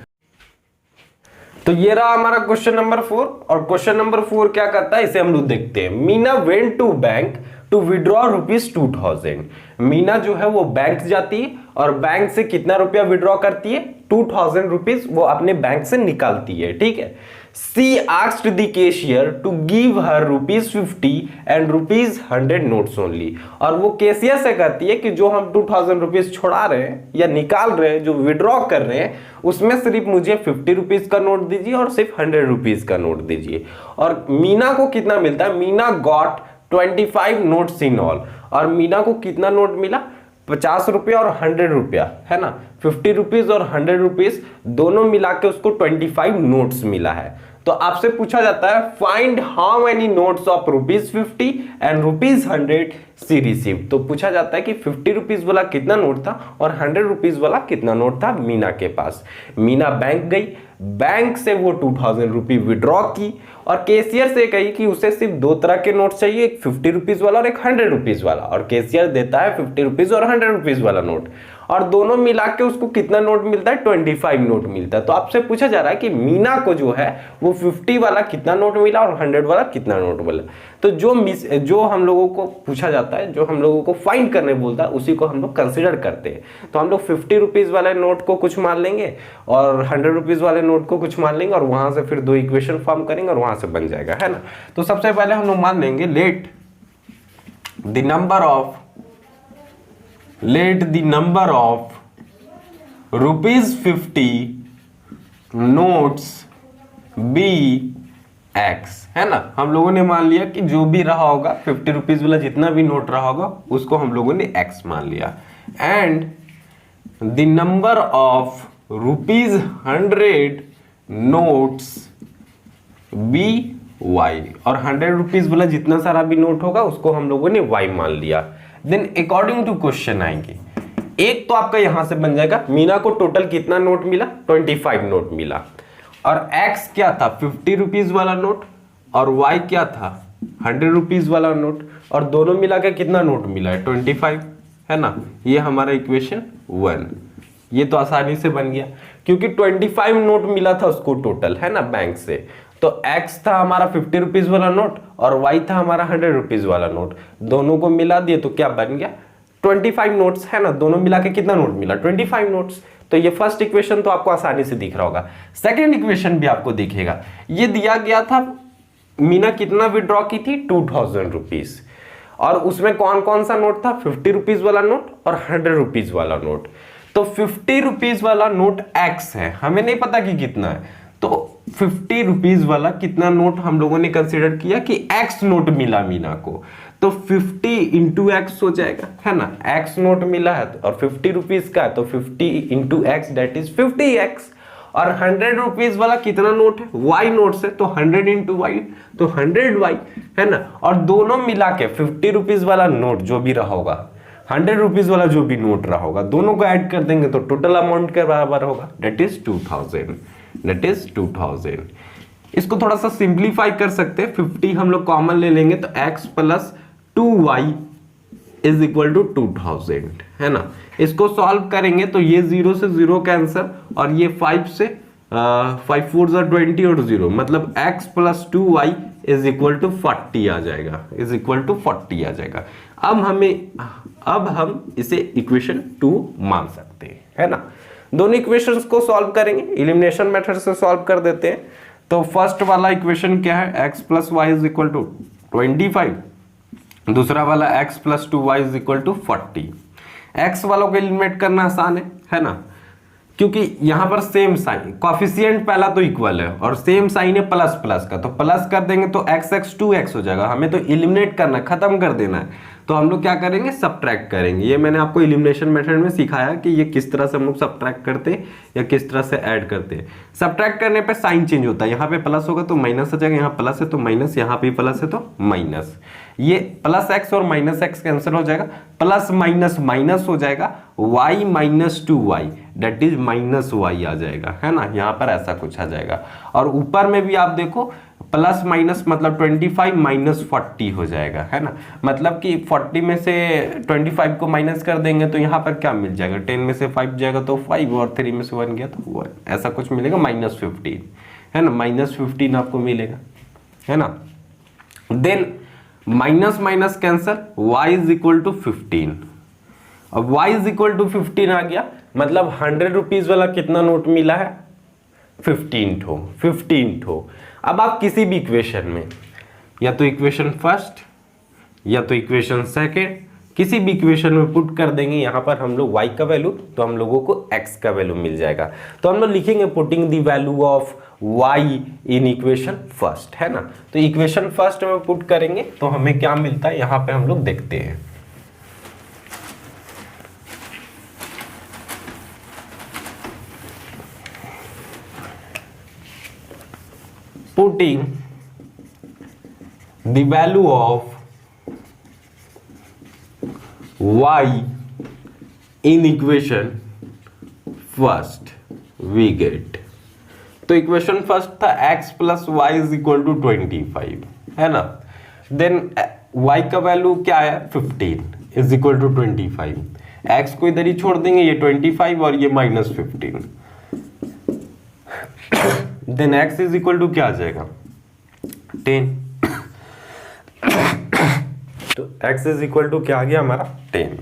तो ये रहा हमारा क्वेश्चन नंबर 4। और क्वेश्चन नंबर 4 क्या करता है, इसे हम लोग देखते हैं। Meena went to bank to withdraw ₹2000। Meena जो है वो बैंक जाती है और बैंक से कितना रुपया विड्रॉ करती है, 2000 रुपीज वो अपने बैंक से निकालती है, ठीक है। She asked the cashier to give her ₹50 and ₹100 notes only। और वो कैशियर से कहती है कि जो हम 2000 रुपीज छोड़ा रहे हैं या निकाल रहे हैं, जो विड्रॉ कर रहे हैं, उसमें सिर्फ मुझे 50 रुपीज का नोट दीजिए और सिर्फ 100 रुपीज का नोट दीजिए। और मीना को कितना मिलता है, Meena got 25 notes in all. और मीना को कितना नोट मिला, 50 रुपया और 100 रुपया, है ना। 50 रुपीज और 100 रुपीज दोनों मिला के उसको 25 नोट्स मिला है। तो आपसे पूछा जाता है find how many notes of ₹50 and ₹100 she receive. तो पूछा जाता है कि 50 रुपीज वाला कितना नोट था और 100 रुपीज वाला कितना नोट था मीना के पास। मीना बैंक गई, बैंक से वो 2000 रुपये विड्रॉ की और कैशियर से कही कि उसे सिर्फ दो तरह के नोट चाहिए, एक 50 रुपीज वाला और एक 100 रुपीज वाला। और कैशियर देता है 50 रुपीज और 100 रुपीज वाला नोट और दोनों मिला के उसको कितना नोट मिलता है, 25 नोट मिलता है। तो आपसे पूछा जा रहा है कि मीना को जो है वो 50 वाला कितना नोट मिला और 100 वाला कितना नोट मिला। तो जो हम लोगों को पूछा जाता है, जो हम लोगों को फाइंड करने बोलता है, उसी को हम लोग कंसिडर करते हैं। तो हम लोग 50 रुपीज वाले नोट को कुछ मान लेंगे और 100 रुपीज वाले नोट को कुछ मान लेंगे और वहां से फिर दो इक्वेशन फॉर्म करेंगे और वहां से बन जाएगा, है ना। तो सबसे पहले हम लोग मान लेंगे let the number of ₹50 notes be x, है ना। हम लोगों ने मान लिया कि जो भी रहा होगा 50 रुपीज वाला जितना भी नोट रहा होगा उसको हम लोगों ने एक्स मान लिया। And the number of ₹100 notes be y, और 100 रुपीज वाला जितना सारा भी नोट होगा उसको हम लोगों ने वाई मान लिया। देन अकॉर्डिंग टू क्वेश्चन आएंगे। एक तो आपका यहां से बन जाएगा मीना को टोटल कितना नोट मिला, 25 नोट मिला। और x क्या था, 50 रुपीज वाला नोट, और y क्या था, 100 रुपीज वाला नोट, और दोनों मिला के कितना नोट मिला है, 25, है ना। ये हमारा इक्वेशन 1। ये तो आसानी से बन गया क्योंकि 25 नोट मिला था उसको टोटल, है ना, बैंक से। तो x था हमारा 50 रुपीज वाला नोट और y था हमारा 100 रुपीज वाला नोट। दोनों को मिला दिए तो क्या बन गया, 25 नोट्स, है ना। दोनों मिला के कितना नोट मिला, 25 नोट्स। तो ये फर्स्ट इक्वेशन तो आपको आसानी से दिख रहा होगा। सेकंड इक्वेशन भी आपको दिखेगा। ये दिया गया था मीना कितना विड्रॉ की थी, 2000 रुपीज, और उसमें कौन कौन सा नोट था, 50 रुपीज वाला नोट और 100 रुपीज वाला नोट। तो 50 रुपीज वाला नोट एक्स है, हमें नहीं पता कि कितना है। तो 50 रुपीज वाला कितना नोट हम लोगों ने कंसीडर किया कि एक्स नोट मिला मीना को। तो 50 इंटू एक्स हो जाएगा, है ना। एक्स नोट मिला है और 50 रुपीज का है तो 50 into x that is 50x। और 100 रुपीज वाला कितना नोट है, वाई नोट से, तो 100 इंटू वाई तो 100y, है ना। और दोनों मिला के 50 रुपीज वाला नोट जो भी रहा होगा, 100 रुपीज वाला जो भी नोट रहा होगा, दोनों को ऐड कर देंगे तो टोटल अमाउंट के बराबर होगा, दैट इज 2000। इसको थोड़ा सा सिंप्लीफाई कर सकते हैं। 50 हम लोग कॉमन ले लेंगे तो x plus 2y is equal to 2000, है ना। इसको सॉल्व करेंगे तो ये 0 से 0 कैंसर और ये 5 से 5 4 20 और 0, मतलब x plus 2y is equal to 40 आ जाएगा, इज इक्वल टू 40 आ जाएगा। अब हम इसे इक्वेशन 2 मान सकते हैं, है ना। दोनों इक्वेशंस को सॉल्व करेंगे, एलिमिनेशन मेथड से सॉल्व कर देते हैं। तो फर्स्ट वाला इक्वेशन क्या है, x plus y is equal to 25, दूसरा वाला x plus 2y is equal to 40। x वालों को एलिमिनेट करना आसान है ना, क्योंकि यहां पर सेम साइन, कॉफिशिएंट पहला तो इक्वल है और सेम साइन है प्लस प्लस का, तो प्लस कर देंगे तो x 2x हो जाएगा। हमें तो एलिमिनेट करना, खत्म कर देना है, तो हम लोग क्या करेंगे, सब्ट्रैक्ट करेंगे। ये मैंने आपको एलिमिनेशन मेथड में सिखाया कि ये किस तरह से हम लोग सब्ट्रैक्ट करते हैं या किस तरह से ऐड करते हैं। सब्ट्रैक्ट करने पे साइन चेंज होता है, यहाँ पे प्लस होगा तो माइनस आ जाएगा, यहाँ प्लस है तो माइनस, यहाँ पे प्लस है तो माइनस। ये प्लस x और माइनस x कैंसिल हो जाएगा, प्लस माइनस माइनस हो जाएगा, y minus 2y that is minus y आ जाएगा, है ना। यहाँ पर ऐसा कुछ आ जाएगा। और ऊपर में भी आप देखो प्लस माइनस मतलब 25 माइनस 40 हो जाएगा, है ना। मतलब कि 40 में से 25 को माइनस कर देंगे तो यहाँ पर क्या मिल जाएगा, 10 में से 5 जाएगा तो 5 और 3 में से 1 गया तो 1, ऐसा कुछ मिलेगा, माइनस 15, है ना। माइनस 15 आपको मिलेगा, है ना। Then minus minus cancel, y is equal to 15। अब y इज इक्वल टू 15 आ गया, मतलब 100 रुपीज वाला कितना नोट मिला है? 15 ठो। अब आप किसी भी इक्वेशन में, या तो इक्वेशन फर्स्ट या तो इक्वेशन सेकेंड, किसी भी इक्वेशन में पुट कर देंगे यहाँ पर हम लोग y का वैल्यू, तो हम लोगों को x का वैल्यू मिल जाएगा। तो हम लोग लिखेंगे putting the value of y in equation first, है ना। तो इक्वेशन फर्स्ट में पुट करेंगे तो हमें क्या मिलता है यहाँ पे हम लोग देखते हैं। Putting the value of y in equation first we get, तो इक्वेशन फर्स्ट था x plus y is equal to 25, है ना। देन y का वैल्यू क्या है? 15 इज इक्वल टू 25। x को इधर ही छोड़ देंगे, ये 25 और ये minus 15। Then x is equal to क्या आ जाएगा? 10। तो x इज इक्वल टू क्या आ गया हमारा? 10।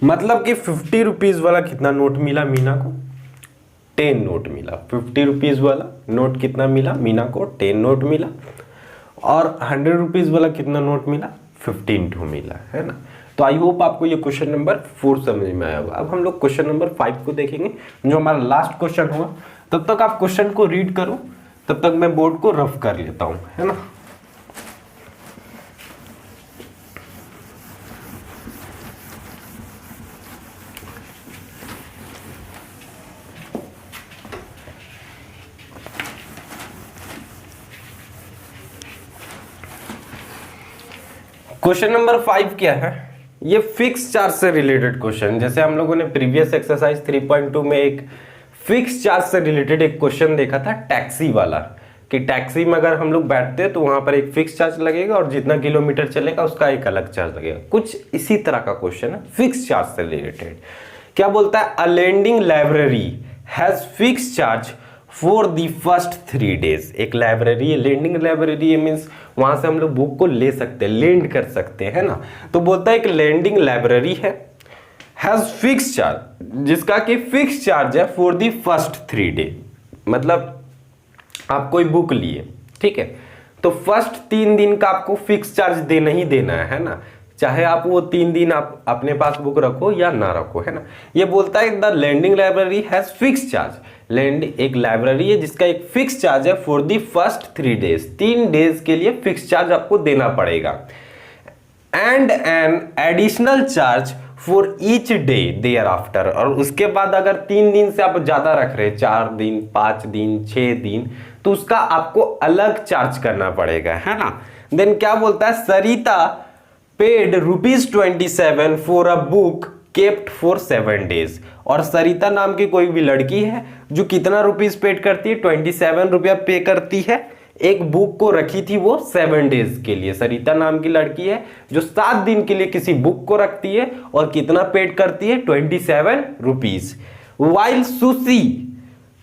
मतलब कि 50 रुपीज वाला कितना नोट मिला मीना को? 10 नोट मिला। 50 रुपीज वाला नोट कितना मिला मीना को? 10 नोट मिला। और 100 रुपीज वाला कितना नोट मिला? 15 ठो मिला, है ना। तो आई होप आपको ये क्वेश्चन नंबर 4 समझ में आया होगा। अब हम लोग क्वेश्चन नंबर 5 को देखेंगे, जो हमारा लास्ट क्वेश्चन होगा। तब तक आप क्वेश्चन को रीड करो, तब तक मैं बोर्ड को रफ कर लेता हूं, है ना। क्वेश्चन नंबर 5 क्या है? ये फिक्स चार्ज से रिलेटेड क्वेश्चन। जैसे हम लोगों ने प्रीवियस एक्सरसाइज 3.2 में एक फिक्स चार्ज से रिलेटेड एक क्वेश्चन देखा था, टैक्सी वाला, कि टैक्सी में अगर हम लोग बैठते हैं तो वहां पर एक फिक्स चार्ज लगेगा और जितना किलोमीटर चलेगा उसका एक अलग चार्ज लगेगा। कुछ इसी तरह का क्वेश्चन है फिक्स चार्ज से रिलेटेड। क्या बोलता है? A lending library has fix charge for the first 3 days. एक लाइब्रेरी है, लेंडिंग लाइब्रेरी मीन्स वहां से हम लोग बुक को ले सकते हैं, लेंड कर सकते हैं, है ना। तो बोलता है एक लेंडिंग लाइब्रेरी है, हैज फिक्स चार्ज, जिसका कि फिक्स चार्ज है फॉर दी फर्स्ट 3 डे। मतलब आप कोई बुक लिए, ठीक है, तो फर्स्ट 3 दिन का आपको फिक्स चार्ज देना ही देना है ना। चाहे आप वो 3 दिन आप अपने पास बुक रखो या ना रखो, है ना। ये बोलता है the lending library has fix charge. लैंड एक लाइब्रेरी है जिसका एक फिक्स चार्ज है for the first 3 days. 3 days के लिए फिक्स चार्ज आपको देना पड़ेगा। And an additional charge for each day thereafter. और उसके बाद अगर 3 दिन से आप ज्यादा रख रहे हैं, 4 दिन, 5 दिन, 6 दिन, तो उसका आपको अलग चार्ज करना पड़ेगा, है ना। देन क्या बोलता है? Sarita paid ₹27 for a book kept for 7 days. और सरिता नाम की कोई भी लड़की है जो कितना रुपीज पेड करती है? 27 रुपया पे करती है। एक बुक को रखी थी वो 7 डेज के लिए। सरिता नाम की लड़की है जो 7 दिन के लिए किसी बुक को रखती है और कितना पेड करती है? 27 rupees. While Sushi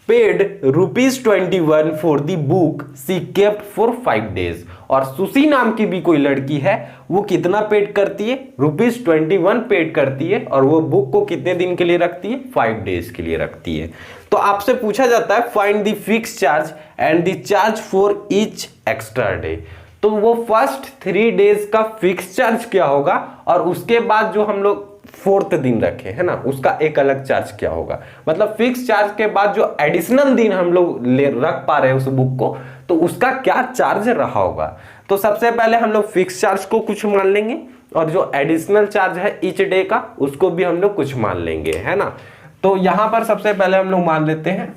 paid ₹21 for the book she kept for 5 days. और सुशी नाम की भी कोई लड़की है, वो कितना पेड करती है? ₹21 पेड करती है और वो बुक को कितने दिन के लिए रखती है? 5 डेज के लिए रखती है। तो आपसे पूछा जाता है find the fix charge and the charge for each extra day. तो वो फर्स्ट 3 डेज का फिक्स चार्ज क्या होगा और उसके बाद जो हम लोग 4th दिन रखे, है ना, उसका एक अलग चार्ज क्या होगा। मतलब फिक्स चार्ज के बाद जो एडिशनल दिन हम लोग रख पा रहे हैं उस बुक को, तो उसका क्या चार्ज रहा होगा। तो सबसे पहले हम लोग फिक्स चार्ज को कुछ मान लेंगे और जो एडिशनल चार्ज है ईच डे का उसको भी हम लोग कुछ मान लेंगे, है ना। तो यहां पर सबसे पहले हम लोग मान लेते हैं,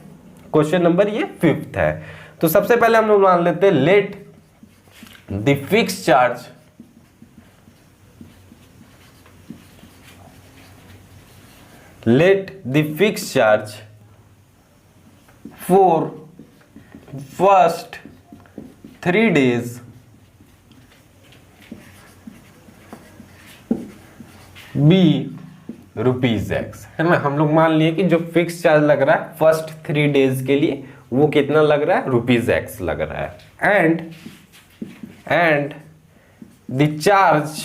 क्वेश्चन नंबर ये 5th है। तो सबसे पहले हम लोग मान लेते हैं let the fix charge let the fixed charge for first 3 days be ₹X, है ना। हम लोग मान लिए कि जो फिक्स चार्ज लग रहा है फर्स्ट 3 डेज के लिए वो कितना लग रहा है? ₹X लग रहा है। And the charge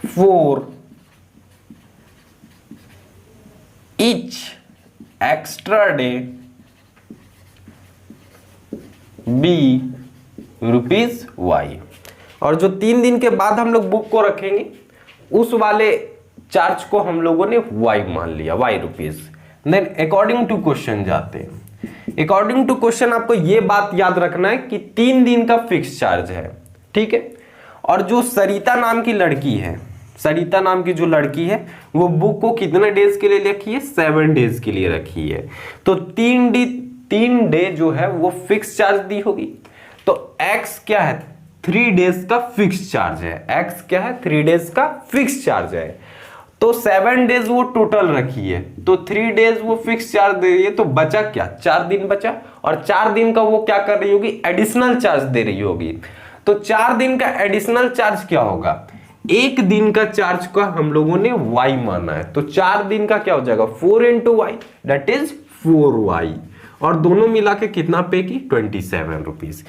for each extra day be rupees y. और जो 3 दिन के बाद हम लोग बुक को रखेंगे उस वाले चार्ज को हम लोगों ने वाई मान लिया, y rupees. Then according to question जाते हैं। अकॉर्डिंग टू क्वेश्चन आपको ये बात याद रखना है कि 3 दिन का फिक्स चार्ज है, ठीक है। और जो सरिता नाम की लड़की है, सरिता नाम की जो लड़की है वो बुक को कितने डेज के लिए रखी है, 7 डेज के लिए रखी है। तो 3 डे जो है वो फिक्स चार्ज दी होगी। तो x क्या है, 3 डेज का फिक्स चार्ज है। x क्या है, 3 डेज का फिक्स चार्ज है। तो 7 डेज वो टोटल रखी है, तो 3 डेज वो फिक्स चार्ज दे रही है, तो बचा क्या, 4 दिन बचा। और 4 दिन का वो क्या कर रही होगी, एडिशनल चार्ज दे रही होगी। तो 4 दिन का एडिशनल चार्ज क्या होगा, 1 दिन का चार्ज का हम लोगों ने y माना है। तो 4 दिन का क्या हो जाएगा, 4 into y, that is 4y। और दोनों मिला के कितना पे की, 27 रुपीज।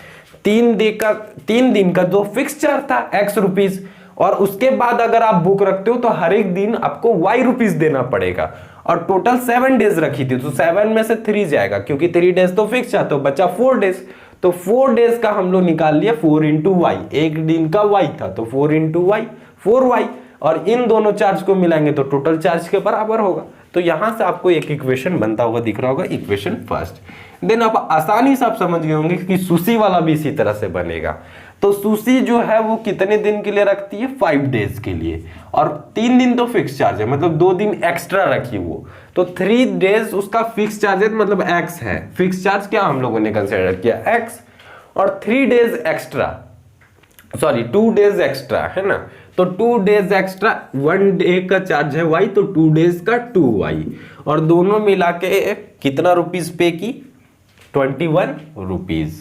3 दिन का जो फिक्स चार्ज था x रुपीज, और उसके बाद अगर आप बुक रखते हो तो हर एक दिन आपको y रुपीज देना पड़ेगा। और टोटल 7 डेज रखी थी, तो 7 में से 3 जाएगा, क्योंकि 3 डेज तो फिक्स था, तो बचा 4 डेज। तो 4 डेज का हम लोग निकाल लिया 4 into y, एक दिन का y था तो 4 into y 4y। और इन दोनों चार्ज को मिलाएंगे तो टोटल चार्ज के बराबर होगा। तो यहां से आपको एक इक्वेशन बनता हुआ दिख रहा होगा, इक्वेशन फर्स्ट। देन आप आसानी से आप समझ गए होंगे कि सुशी वाला भी इसी तरह से बनेगा। तो सुशी जो है वो कितने दिन के लिए रखती है, 5 डेज के लिए। और 3 दिन तो फिक्स चार्ज है, मतलब 2 दिन एक्स्ट्रा रखी वो। तो 3 डेज उसका फिक्स चार्ज है, मतलब x है। फिक्स चार्ज क्या हम लोगों ने कंसिडर किया, x। और 3 days extra, sorry 2 days extra है ना। तो 2 डेज एक्स्ट्रा, 1 डे का चार्ज है y, तो 2 डेज का 2y। और दोनों मिला के कितना रुपीज पे की, 21 रुपीज।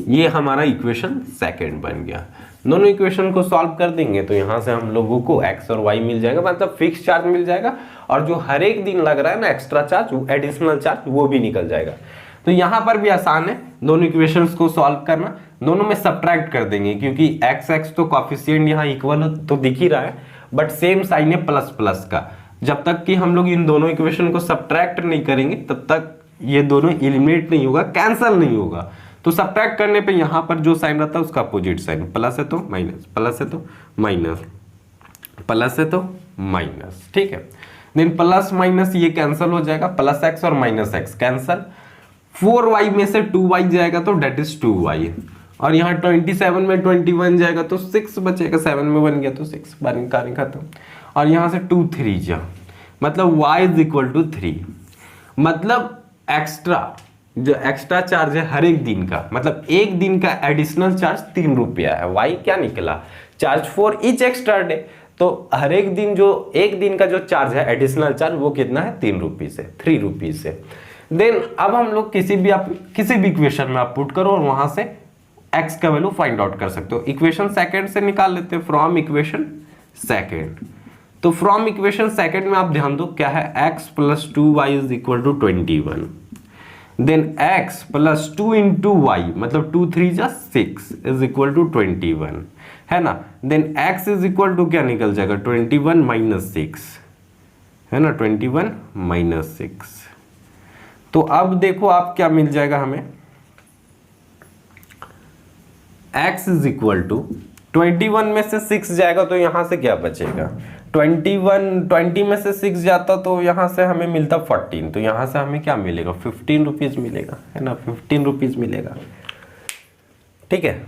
ये हमारा इक्वेशन सेकंड बन गया। दोनों इक्वेशन को सॉल्व कर देंगे तो यहां से हम लोगों को x और y मिल जाएगा, मतलब फिक्स चार्ज मिल जाएगा। और जो हर एक दिन लग रहा है ना एक्स्ट्रा चार्ज, एडिशनल चार्ज, वो भी निकल जाएगा। तो यहां पर भी आसान है दोनों इक्वेशंस को सॉल्व करना। दोनों में सब्ट्रैक्ट कर देंगे, क्योंकि x तो कोएफिशिएंट यहाँ इक्वल तो दिख ही रहा है, बट सेम साइन है प्लस प्लस का। जब तक कि हम लोग इन दोनों इक्वेशन को सब्ट्रैक्ट नहीं करेंगे तब तक ये दोनों एलिमिनेट नहीं होगा, कैंसल नहीं होगा। तो सब्ट्रैक्ट करने पे यहाँ पर जो साइन रहता है उसका अपोजिट साइन, प्लस है तो माइनस, प्लस है तो माइनस, प्लस है तो माइनस, ठीक है। देन प्लस माइनस ये कैंसिल हो जाएगा, प्लस x और माइनस x कैंसिल। 4y में से 2y जाएगा तो डेट इज 2y। और यहाँ 27 में 21 जाएगा तो 6 बचेगा, 7 में 1 गया तो 6, कार्य खत्म। और यहाँ से 2 3 जा, मतलब y इज इक्वल टू 3। मतलब एक्स्ट्रा, जो एक्स्ट्रा चार्ज है हर एक दिन का, मतलब एक दिन का एडिशनल चार्ज 3 रुपया है। y क्या निकला, charge for each extra day. तो हर एक दिन, जो एक दिन का जो चार्ज है एडिशनल चार्ज, वो कितना है, 3 रुपीज है, 3 रुपीज है। देन अब हम लोग किसी भी इक्वेशन में आप पुट करो और वहां से x का वैल्यू फाइंड आउट कर सकते हो। इक्वेशन सेकंड से निकाल लेते हैं, फ्रॉम इक्वेशन सेकंड। तो फ्रॉम इक्वेशन सेकंड में आप ध्यान दो क्या है, x plus 2y is equal to 21। Then x plus 2 into y, मतलब 2 3 जा 6 इज इक्वल टू 21 है ना। Then x is equal to क्या निकल जाएगा, 21 माइनस 6 है ना, 21 माइनस 6। तो अब देखो आप क्या मिल जाएगा हमें, x इज इक्वल टू 21 में से 6 जाएगा तो यहां से क्या बचेगा, 20 में से 6 जाता तो यहां से हमें मिलता 14, तो यहां से हमें क्या मिलेगा, 15 रुपीज मिलेगा, है ना, 15 रुपीज मिलेगा, ठीक है।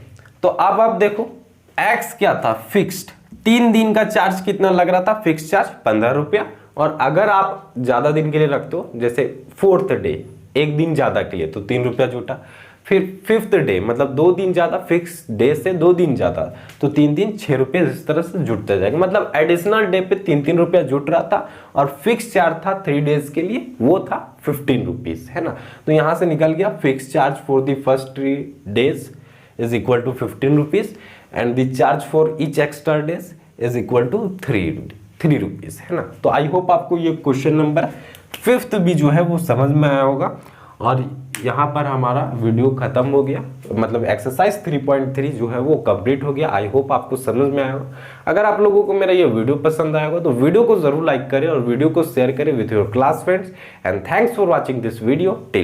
तो अब आप देखो x क्या था, फिक्स्ड। 3 दिन का चार्ज कितना लग रहा था, फिक्स चार्ज 15 रुपया। और अगर आप ज्यादा दिन के लिए रखते हो, जैसे 4th डे, एक दिन ज्यादा के लिए, तो 3 रुपया जुटा। फिर 5th डे, मतलब 2 दिन ज्यादा, फिक्स डे से 2 दिन ज्यादा, तो 3 दिन 6 रुपये, इस तरह से जुटता जाएगा। मतलब एडिशनल डे पे 3 रुपया जुट रहा था, और फिक्स चार्ज था 3 डेज के लिए, वो था 15 रुपीज, है ना। तो यहां से निकल गया fix charge for the first 3 days is equal to 15 rupees, and the charge for each extra days is equal to 3 rupees, है ना। तो आई होप आपको ये क्वेश्चन नंबर 5th भी जो है वो समझ में आया होगा। और यहाँ पर हमारा वीडियो खत्म हो गया, मतलब एक्सरसाइज 3.3 जो है वो कंप्लीट हो गया। आई होप आपको समझ में आया हो। अगर आप लोगों को मेरा ये वीडियो पसंद आएगा तो वीडियो को जरूर लाइक करें और वीडियो को शेयर करें with your class friends. And thanks for watching this video till